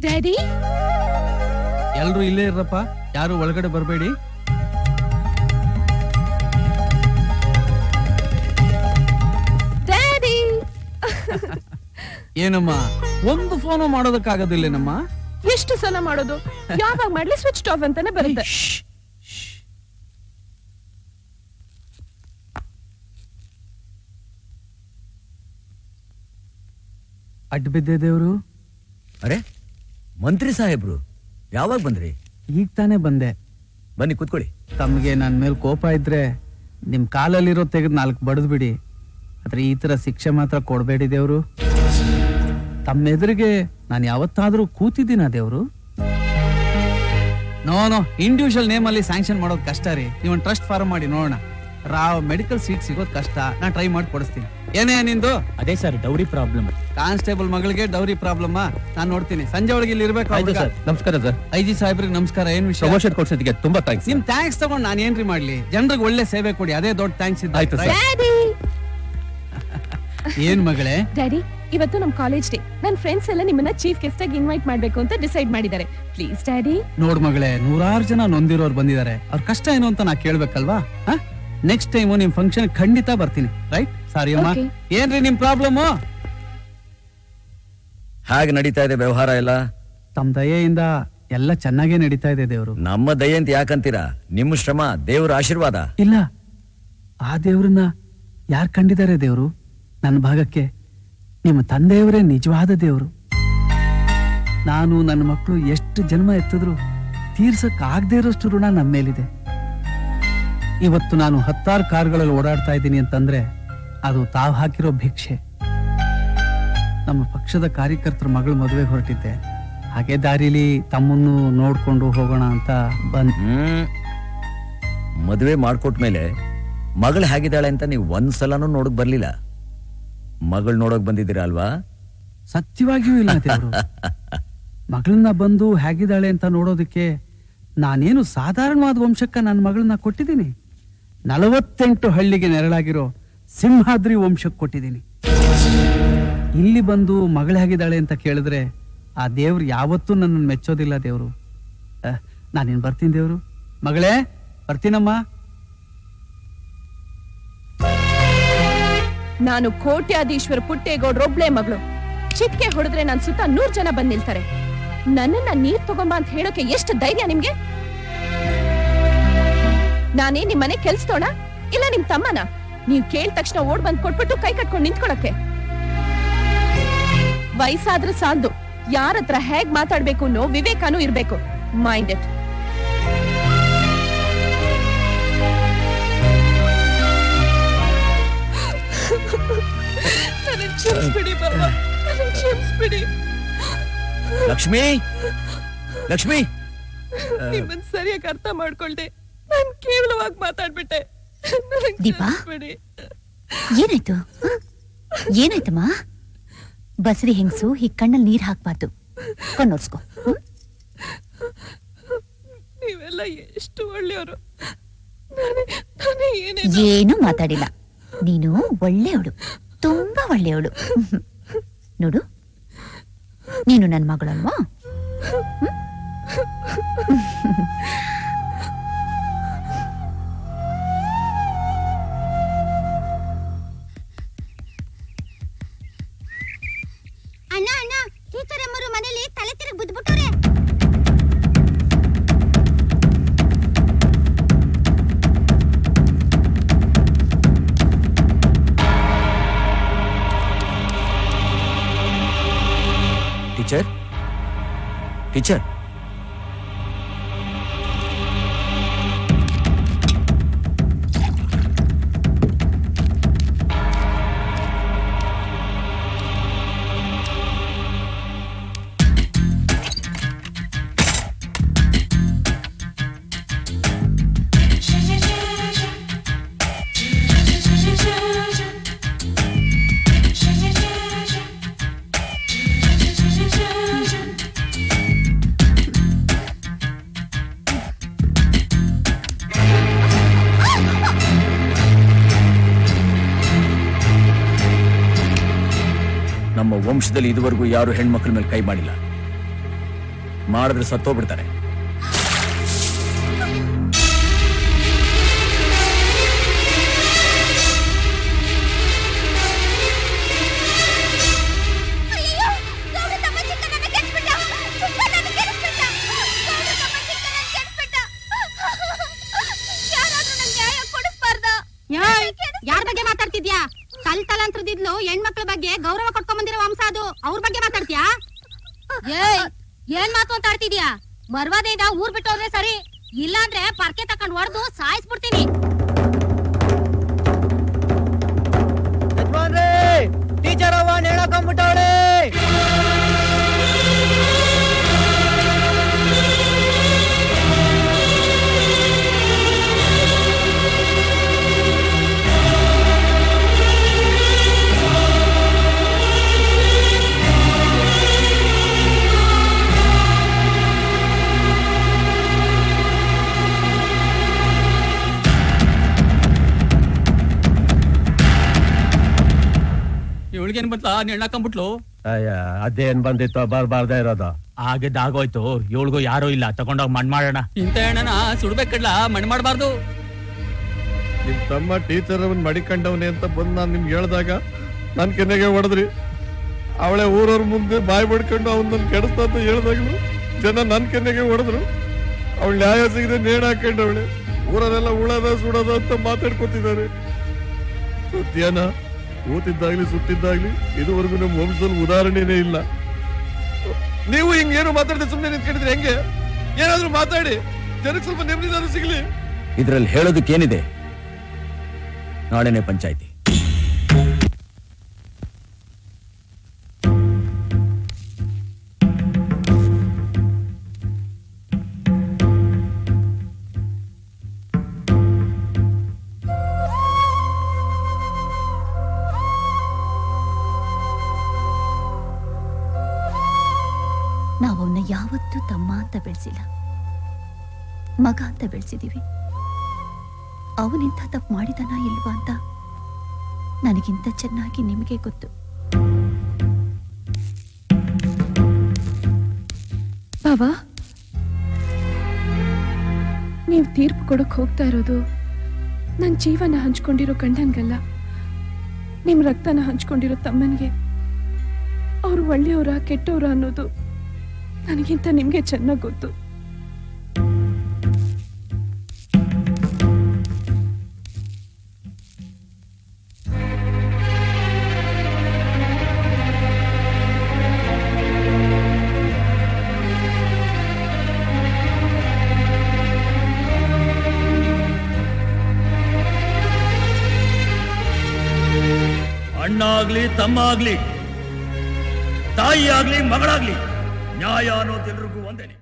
Daddy, ಎಲ್ರು ಇಲ್ಲೇ ಇರಪ್ಪ, ಯಾರು ಒಳಗಡೆ ಬರಬೇಡಿ. ಡ್ಯಾಡಿ. ಏನಮ್ಮ, ಒಂದು ಫೋನು ಮಾಡೋದಕ್ಕಾಗೋದಿಲ್ಲೇನಮ್ಮ? ಎಷ್ಟು ಸಲ ಮಾಡೋದು? ಯಾವಾಗ ಮಾಡ್ಲಿ ಸ್ವಿಚ್ ಆಫ್ ಅಂತಾನೆ ಬರುತ್ತೆ. ಅಡ್ಡ ಬಿದ್ದೆ ದೇವ್ರು. ಅರೆ ಮಂತ್ರಿ ಸಾಹೇಬ್ರು ಯಾವಾಗ ಬಂದ್ರಿ? ಈಗ ತಾನೇ ಬಂದೆ. ಬನ್ನಿ ಕೂತ್ಕೊಳ್ಳಿ. ತಮ್ಗೆ ನನ್ ಮೇಲೆ ಕೋಪ ಇದ್ರೆ ನಿಮ್ ಕಾಲಲ್ಲಿರೋ ತೆಗೆದು 4 ಬಡದ್ ಬಿಡಿ, ಆದ್ರೆ ಈ ತರ ಶಿಕ್ಷೆ ಮಾತ್ರ ಕೊಡ್ಬೇಡಿ ದೇವ್ರು. ತಮ್ಮ ಎದುರಿಗೆ ನಾನು ಯಾವತ್ತಾದ್ರೂ ಕೂತಿದ್ದೀನ ದೇವ್ರು? ನೋ, ಇಂಡಿವಿಜುವಲ್ ನೇಮ್ ಅಲ್ಲಿ ಸ್ಯಾಂಕ್ಷನ್ ಮಾಡೋದು ಕಷ್ಟ ರೀ. ನೀವೊಂದು ಟ್ರಸ್ಟ್ ಫಾರ್ಮ್ ಮಾಡಿ ನೋಡೋಣ. ರಾವ್ ಮೆಡಿಕಲ್ ಸೀಟ್ ಸಿಗೋದು ಕಷ್ಟ, ನಾನು ಟ್ರೈ ಮಾಡಿ ಕೊಡಿಸ್ತೀನಿ. ಏನೇ ನಿಂದು? ಅದೇ ಸರ್, ಡೌರಿ ಪ್ರಾಬ್ಲಮ್. ಕಾನ್ಸ್ಟೇಬಲ್ ಮಗಳಿಗೆ ಡೌರಿ ಪ್ರಾಬ್ಲಮ್? ನಾನು ನೋಡ್ತೀನಿ. ಸಂಜೆ ಒಳಗೆ ಇಲ್ಲಿ ಇರ್ಬೇಕು. ನಮಸ್ಕಾರ ಸರ್. ಐಜಿ ಸಾಹೇಬ್ರಿಗೆ ನಮಸ್ಕಾರ. ಏನ್ ವಿಷಯ? ಪ್ರಮೋಷನ್ ಕೊಡ್ಸೋದಕ್ಕೆ ತುಂಬಾ ಥ್ಯಾಂಕ್ಸ್. ನಿಮ್ ಥ್ಯಾಂಕ್ಸ್ ತಗೊಂಡು ನಾನು ಏನ್ರಿ ಮಾಡ್ಲಿ? ಜನರಿಗೆ ಒಳ್ಳೆ ಸೇವೆ ಕೊಡಿ, ಅದೇ ದೊಡ್ಡ ಥ್ಯಾಂಕ್ಸ್ ಇದ್ದ. ಆಯ್ತು ಸರ್. ಡ್ಯಾಡಿ, ಏನ್ ಮಗಳೇ? ಡ್ಯಾಡಿ, ಇವತ್ತು ನಮ್ ಕಾಲೇಜ್ ಡೇ. ನನ್ನ ಫ್ರೆಂಡ್ಸ್ ಎಲ್ಲ ನಿಮ್ಮನ್ನ ಚೀಫ್ ಗೆಸ್ಟ್ ಆಗಿ ಇನ್ವೈಟ್ ಮಾಡ್ಬೇಕು ಅಂತ ಡಿಸೈಡ್ ಮಾಡಿದ್ದಾರೆ. Please daddy. ನೋಡ್ ಮಗಳೇ, 100 ಜನ ನೊಂದಿರೋರು ಬಂದಿದ್ದಾರೆ. ಅವ್ರ ಕಷ್ಟ ಏನು ಅಂತ ನಾ ಕೇಳ್ಬೇಕಲ್ವಾ? ನೆಕ್ಸ್ಟ್ ಟೈಮ್ ನಿಮ್ ಫಂಕ್ಷನ್ ಖಂಡಿತ ಬರ್ತೀನಿ. ರೈಟ್? ಸಾರಿ ಅಮ್ಮ. Okay. ಏನ್ರಿ ನಿಮ್ ಪ್ರಾಬ್ಲಮ್? ಹಾಗೆ ನಡೀತಾ ಇದೆ ವ್ಯವಹಾರ ಎಲ್ಲ? ತಮ್ಮ ದಯೆಯಿಂದ ಎಲ್ಲ ಚೆನ್ನಾಗೇ ನಡೀತಾ ಇದೆ ದೇವ್ರು. ನಮ್ಮ ದಯೆ ಅಂತ ಯಾಕಂತೀರಾ? ನಿಮ್ಮ ಶ್ರಮ ದೇವರ ಆಶೀರ್ವಾದ. ಇಲ್ಲ, ಆ ದೇವ್ರನ್ನ ಯಾರ್ ಕಂಡಿದ್ದಾರೆ ದೇವ್ರು? ನನ್ನ ಭಾಗಕ್ಕೆ ನಿಮ್ಮ ತಂದೆಯವರೇ ನಿಜವಾದ ದೇವ್ರು. ನಾನು ನನ್ನ ಮಕ್ಕಳು ಎಷ್ಟು ಜನ್ಮ ಎತ್ತಿದ್ರು ತೀರ್ಸಕ್ ಆಗದೆ ಇರೋಷ್ಟು ಋಣ ನಮ್ಮ ಮೇಲಿದೆ. ಇವತ್ತು ನಾನು 10 ಕಾರ್ಗಳಲ್ಲಿ ಓಡಾಡ್ತಾ ಇದ್ದೀನಿ ಅಂತಂದ್ರೆ ಅದು ತಾವು ಹಾಕಿರೋ ಭಿಕ್ಷೆ. ನಮ್ಮ ಪಕ್ಷದ ಕಾರ್ಯಕರ್ತರ ಮಗಳ ಮದುವೆಗೆ ಹೊರಟಿದ್ದೆ. ಹಾಗೆ ದಾರಿಲಿ ತಮ್ಮನ್ನು ನೋಡ್ಕೊಂಡು ಹೋಗೋಣ ಅಂತ ಬಂದ್. ಮದುವೆ ಮಾಡ್ಕೊಟ್ಮೇಲೆ ಮಗಳು ಹೇಗಿದ್ದಾಳೆ ಅಂತ ನೀವು ಒಂದ್ಸಲನೂ ನೋಡಕ್ ಬರ್ಲಿಲ್ಲ. ಮಗಳು ನೋಡಕ್ ಬಂದಿದ್ದೀರಾ ಅಲ್ವಾ? ಸತ್ಯವಾಗಿಯೂ ಇಲ್ಲ ದೇವ್ರು. ಮಗಳನ್ನ ಬಂದು ಹೇಗಿದ್ದಾಳೆ ಅಂತ ನೋಡೋದಕ್ಕೆ ನಾನೇನು ಸಾಧಾರಣವಾದ ವಂಶಕ್ಕ ನನ್ನ ಮಗಳನ್ನ ಕೊಟ್ಟಿದ್ದೀನಿ. 48 ಹಳ್ಳಿಗೆ ನೆರಳಾಗಿರೋ ಸಿಂಹಾದ್ರಿ ವಂಶಕ್ಕೆ ಕೊಟ್ಟಿದ್ದೀನಿ. ಇಲ್ಲಿ ಬಂದು ಮಗಳು ಹೇಗಿದ್ದಾಳೆ ಅಂತ ಕೇಳಿದ್ರೆ ಆ ದೇವ್ರು ಯಾವತ್ತೂ ನನ್ನನ್ನು ಮೆಚ್ಚೋದಿಲ್ಲ ದೇವ್ರು. ನಾನೇನ್ ಬರ್ತೀನಿ ದೇವ್ರು. ಮಗಳೇ, ಬರ್ತೀನಮ್ಮ. ನಾನು ಕೋಟ್ಯಾಧೀಶ್ವರ ಪುಟ್ಟೇಗೌಡ್ರೊಬ್ಳೆ ಮಗಳು. ಚಿಟ್ಕೆ ಹೊಡೆದ್ರೆ ನನ್ ಸುತ್ತ 100 ಜನ ಬಂದ್ ನಿಲ್ತಾರೆ. ನನ್ನನ್ನ ನೀರ್ ತಗೊಂಬ ಅಂತ ಹೇಳೋಕೆ ಎಷ್ಟು ಧೈರ್ಯ ನಿಮ್ಗೆ? ನಾನೇ ನಿಮ್ ಮನೆ ಕೆಲ್ಸದೋಣ ಇಲ್ಲ ನಿಮ್ ತಮ್ಮನ? ನೀವ್ ಕೇಳಿದ ತಕ್ಷಣ ಓಡ್ ಬಂದ್ ಕೊಟ್ಬಿಟ್ಟು ಕೈ ಕಟ್ಕೊಂಡು ನಿಂತ್ಕೊಳಕ್ಕೆ? ವಯಸ್ಸಾದ್ರೆ ಸಾಲದು, ಯಾರ ಹತ್ರ ಹೇಗ್ ಮಾತಾಡ್ಬೇಕು ಅನ್ನೋ ವಿವೇಕನೂ ಇರ್ಬೇಕು. Mind it. ಕ್ಷಮಿಸ್ಬಿಡಿ ಬಾಬಾ, ಕ್ಷಮಿಸ್ಬಿಡಿ. ಲಕ್ಷ್ಮಿ, ಲಕ್ಷ್ಮಿ, ನಿಮ್ಮನ್ ಸರಿಯಾಗಿ ಅರ್ಥ ಮಾಡ್ಕೊಳ್ದೆ ನಾನ್ ಕೇವಲವಾಗಿ ಮಾತಾಡ್ಬಿಟ್ಟೆ. ದೀಪಾ, ಏನಾಯ್ತು? ಏನಾಯ್ತಮ್ಮ? ಬಸರಿ ಹೆಂಗಸು ಹೀಗ್ ಕಣ್ಣಲ್ಲಿ ನೀರ್ ಹಾಕ್ಬಾರ್ದು. ಕಣ್ಣೋರ್ಸ್ಕೊ. ನೀವೆಲ್ಲ ಎಷ್ಟು ಒಳ್ಳೆಯವರು. ಏನು ಮಾತಾಡಿಲ್ಲ. ನೀನು ಒಳ್ಳೆಯವಳು, ತುಂಬಾ ಒಳ್ಳೆಯವಳು. ನೋಡು, ನೀನು ನನ್ನ ಮಗಳಲ್ವಾ? ಅಣ್ಣ ಅಣ್ಣ, ಟೀಚರ್ ಅಮ್ಮರು ಮನೇಲಿ ತಲೆ ತಿರುಗಿ ಬಿದ್ದುಬಿಟ್ಟವ್ರೆ. ಟೀಚರ್, ಟೀಚರ್, ನಮ್ಮ ವಂಶದಲ್ಲಿ ಇದುವರೆಗೂ ಯಾರು ಹೆಣ್ಮಕ್ಳ ಮೇಲೆ ಕೈ ಮಾಡಿಲ್ಲ. ಮಾಡಿದ್ರೆ ಸತ್ತೋಗ್ಬಿಡ್ತಾರೆ. ಯಾರ ಬಗ್ಗೆ ಮಾತಾಡ್ತಿದ್ಯಾ? ತಲಾಂತರದಿದ್ಲು ಹೆಣ್ಮಕ್ಳ ಬಗ್ಗೆ ಗೌರವ ಕೊಟ್ಕೊಂಡ್ ಬಂದಿರೋ ವಂಶ ಅದು. ಅವ್ರ ಬಗ್ಗೆ ಮಾತಾಡ್ತೀಯಾ? ಏನ್ ಮಾತು ಅಂತ ಆಡ್ತಿದ್ಯಾ? ಮರ್ವಾದೆಯಿಂದ ಊರ್ ಬಿಟ್ಟು ಹೋದ್ರೆ ಸರಿ, ಇಲ್ಲಾಂದ್ರೆ ಪರ್ಕೆ ತಕೊಂಡ್ ಹೊಡೆದು ಸಾಯಿಸ್ಬಿಡ್ತೀನಿ. ಟೀಚರ್ ಅವ್ವ ನೇಳಕೊಂಡ್ಬಿಟ್ಟವಳೆ. ಇವಳಿಗೇನ್ ಬಂತ ನೆಣ್ಣಾಕೊಂಡ್ಬಿಟ್ಲು. ಅದೇನ್ ಬಂದಿತ್ತು ಬರ್ಬಾರ್ದೇ ಇರೋದು. ಆಗಿದ್ದಾಗೋಯ್ತು. ಇವಳಿಗೂ ಯಾರು ಇಲ್ಲ, ತಗೊಂಡೋಗಿ ಮಣ್ ಮಾಡೋಣ. ಇಂತ ಹೆಣ್ಣನ ಸುಡ್ಬೇಕಡ್ಲ, ಮಣ್ ಮಾಡಬಾರ್ದು. ನಿಮ್ ತಮ್ಮ ಟೀಚರ್ ಅವನ್ ಮಡಿಕೊಂಡವನೇ ಅಂತ ಬಂದ್ ನಾನ್ ನಿಮ್ಗೆ ಹೇಳ್ದಾಗ ನನ್ ಕೆನ್ನೆಗೆ ಹೊಡೆದ್ರಿ. ಅವಳೆ ಊರವ್ರ ಮುಂದೆ ಬಾಯಿ ಬಡ್ಕೊಂಡು ಅವ್ನ್ ನನ್ ಕೆಡಿಸ್ತಾ ಅಂತ ಹೇಳ್ದಾಗ್ಲು ಜನ ನನ್ ಕೆನ್ನೆಗೆ ಹೊಡೆದ್ರು. ಅವಳು ನ್ಯಾಯ ಸಿಗದೆ ನೇಣ್ ಹಾಕೊಂಡವಳೆ. ಊರಲ್ಲೆಲ್ಲ ಉಳದ ಸುಡೋದ ಅಂತ ಮಾತಾಡ್ಕೊತಿದ್ದಾರೆ. ಸತ್ಯನ ಕೂತಿದ್ದಾಗ್ಲಿ ಸುತ್ತಿದ್ದಾಗ್ಲಿ ಇದುವರೆಗೂ ನಮ್ಮ ವಂಶದಲ್ಲಿ ಉದಾಹರಣೆನೇ ಇಲ್ಲ. ನೀವು ಹಿಂಗೇನು ಮಾತಾಡದೆ ಸುಮ್ಮನೆ ನಿಂತ್ಕೊಂಡಿದ್ರೆ ಹೆಂಗೆ? ಏನಾದ್ರೂ ಮಾತಾಡಿ, ಜನಕ್ಕೆ ಸ್ವಲ್ಪ ನೆಮ್ಮದಿ ಸಿಗ್ಲಿ. ಇದ್ರಲ್ಲಿ ಹೇಳೋದಕ್ಕೇನಿದೆ? ನಾಳೆನೆ ಪಂಚಾಯ್ತಿ. ನಾವನ್ನ ಯಾವತ್ತೂ ತಮ್ಮ ಅಂತ ಬೆಳೆಸಿಲ್ಲ, ಮಗ ಅಂತ ಬೆಳೆಸಿದೀವಿ. ಅವನಿಂತ ತಪ್ಪು ಮಾಡಿದನ ಇಲ್ವಾ ಅಂತ ನನಗಿಂತ ಚೆನ್ನಾಗಿ ನಿಮಗೆ ಗೊತ್ತು. ಬಾವಾ, ನೀವು ತೀರ್ಪು ಕೊಡಕ್ ಹೋಗ್ತಾ ಇರೋದು ನನ್ ಜೀವನ ಹಂಚ್ಕೊಂಡಿರೋ ಗಂಡನ್ಗಲ್ಲ, ನಿಮ್ ರಕ್ತನ ಹಂಚ್ಕೊಂಡಿರೋ ತಮ್ಮನ್ಗೆ. ಅವ್ರು ಒಳ್ಳೆಯವರ ಕೆಟ್ಟವ್ರ ಅನ್ನೋದು ನನಗಿಂತ ನಿಮ್ಗೆ ಚೆನ್ನಾಗ್ ಗೊತ್ತು. ಅಣ್ಣ ಆಗ್ಲಿ, ತಮ್ಮ ಆಗ್ಲಿ, ತಾಯಿ ಆಗ್ಲಿ, ಮಗಳಾಗ್ಲಿ, ನ್ಯಾಯ ಅನ್ನೋದೆಲ್ರಿಗೂ ಒಂದೇನೆ.